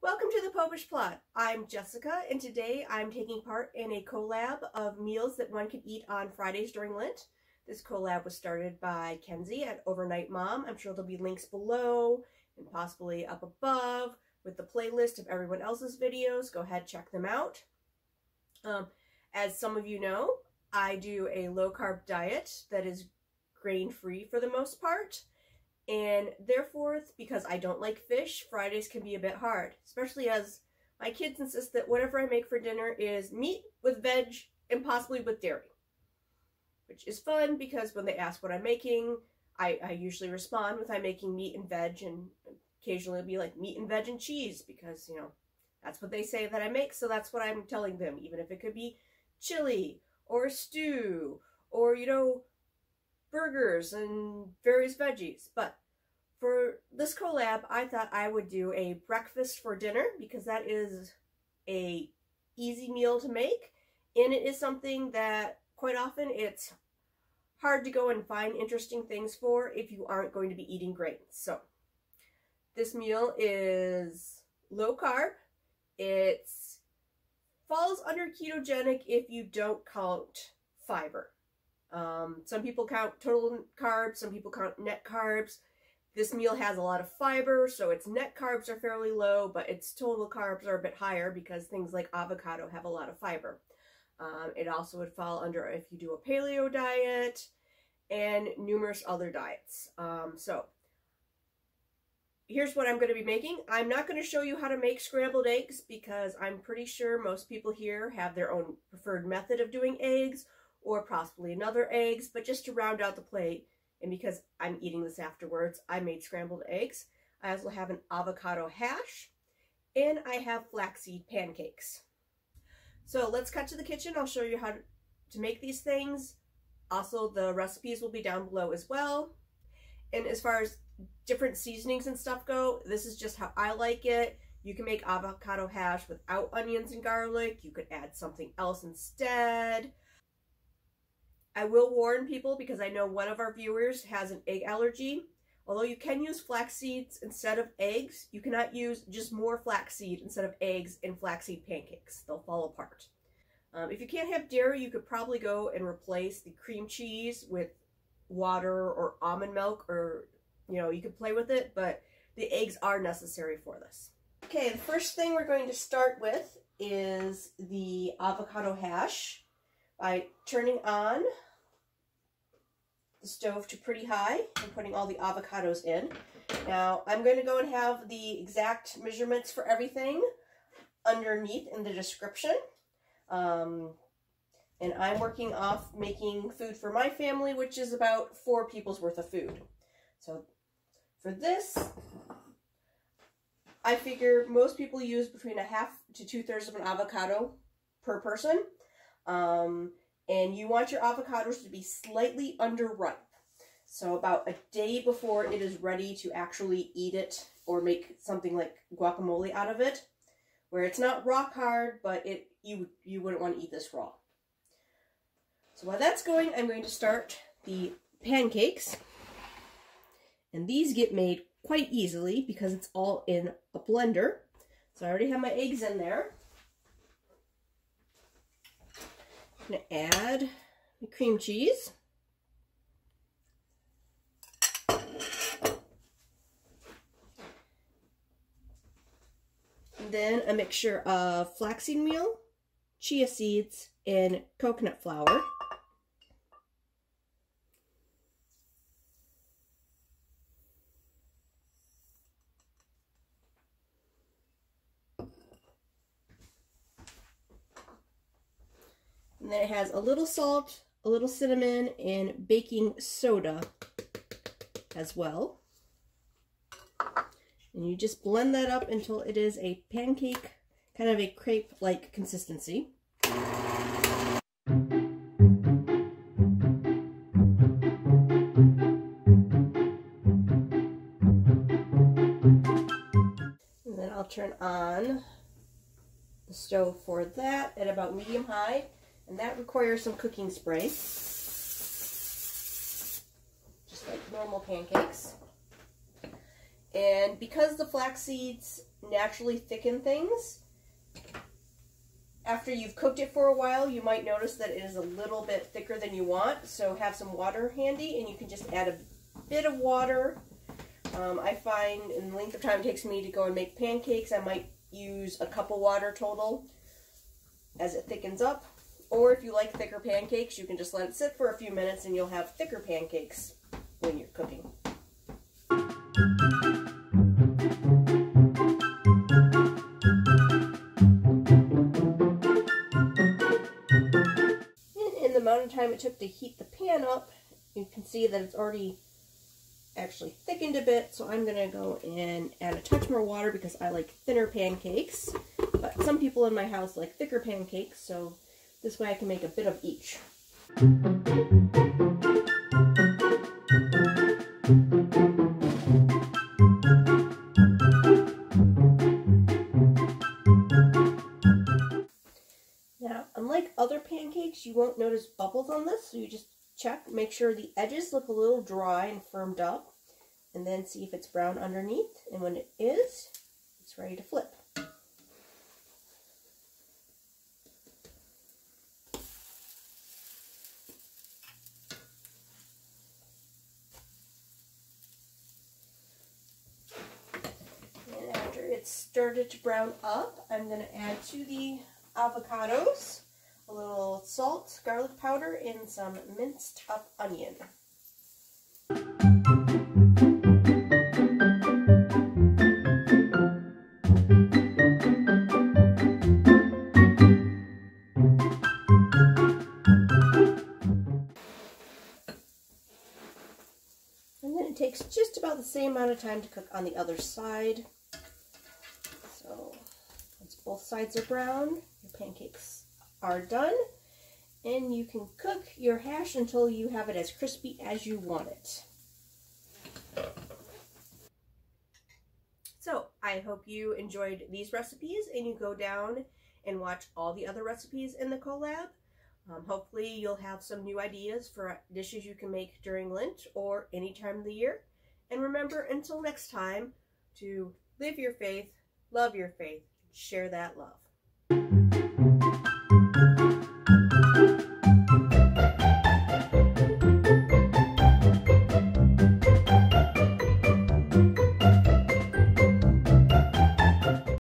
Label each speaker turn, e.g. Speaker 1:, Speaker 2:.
Speaker 1: Welcome to the Popish Plot. I'm Jessica, and today I'm taking part in a collab of meals that one can eat on Fridays during Lent. This collab was started by Kenzie at Overnight Mom. I'm sure there'll be links below and possibly up above with the playlist of everyone else's videos. Go ahead, check them out. As some of you know, I do a low-carb diet that is grain-free for the most part. And therefore, because I don't like fish, Fridays can be a bit hard, especially as my kids insist that whatever I make for dinner is meat with veg and possibly with dairy. Which is fun because when they ask what I'm making, I usually respond with I'm making meat and veg, and occasionally it'll be like meat and veg and cheese because, you know, that's what they say that I make, so that's what I'm telling them, even if it could be chili or stew or, you know, burgers and various veggies. But for this collab, I thought I would do a breakfast for dinner because that is a easy meal to make, and it is something that quite often it's hard to go and find interesting things for if you aren't going to be eating grains. So this meal is low carb. It falls under ketogenic if you don't count fiber. Some people count total carbs, some people count net carbs. This meal has a lot of fiber, so its net carbs are fairly low, but its total carbs are a bit higher because things like avocado have a lot of fiber. It also would fall under if you do a paleo diet and numerous other diets. So here's what I'm going to be making. I'm not going to show you how to make scrambled eggs because I'm pretty sure most people here have their own preferred method of doing eggs, or possibly another eggs, but just to round out the plate, and because I'm eating this afterwards, I made scrambled eggs. I also have an avocado hash, and I have flaxseed pancakes. So let's cut to the kitchen. I'll show you how to make these things. Also, the recipes will be down below as well. And as far as different seasonings and stuff go, this is just how I like it. You can make avocado hash without onions and garlic. You could add something else instead. I will warn people because I know one of our viewers has an egg allergy. Although you can use flax seeds instead of eggs, you cannot use just more flaxseed instead of eggs in flaxseed pancakes. They'll fall apart. If you can't have dairy, you could probably go and replace the cream cheese with water or almond milk, or, you know, you could play with it, but the eggs are necessary for this. Okay, the first thing we're going to start with is the avocado hash by turning on the stove to pretty high and putting all the avocados in. Now, I'm going to go and have the exact measurements for everything underneath in the description. And I'm working off making food for my family, which is about 4 people's worth of food. So for this, I figure most people use between 1/2 to 2/3 of an avocado per person. And you want your avocados to be slightly underripe. So about a day before it is ready to actually eat it or make something like guacamole out of it, where it's not rock hard, but you wouldn't want to eat this raw. So while that's going, I'm going to start the pancakes. And these get made quite easily because it's all in a blender. So I already have my eggs in there. I'm going to add the cream cheese. And then a mixture of flaxseed meal, chia seeds, and coconut flour. And then it has a little salt, a little cinnamon, and baking soda as well. And you just blend that up until it is a pancake, kind of a crepe-like consistency. And then I'll turn on the stove for that at about medium-high. And that requires some cooking spray, just like normal pancakes. And because the flax seeds naturally thicken things. After you've cooked it for a while, you might notice that it is a little bit thicker than you want, so have some water handy, and you can just add a bit of water. I find in the length of time it takes me to go and make pancakes, I might use a cup of water total as it thickens up. Or if you like thicker pancakes, you can just let it sit for a few minutes and you'll have thicker pancakes when you're cooking. In the amount of time it took to heat the pan up, you can see that it's already actually thickened a bit, so I'm going to go and add a touch more water because I like thinner pancakes, but some people in my house like thicker pancakes, so this way I can make a bit of each. Now, unlike other pancakes, you won't notice bubbles on this, so you just check, make sure the edges look a little dry and firmed up, and then see if it's brown underneath, and when it is, it's ready to flip. And after it's started to brown up, I'm going to add to the avocados a little salt, garlic powder, and some minced up onion. And then it takes just about the same amount of time to cook on the other side. So once both sides are brown, your pancakes are done, and you can cook your hash until you have it as crispy as you want it. So I hope you enjoyed these recipes and you go down and watch all the other recipes in the collab. Hopefully you'll have some new ideas for dishes you can make during Lent or any time of the year. And remember, until next time, to live your faith, love your faith, share that love.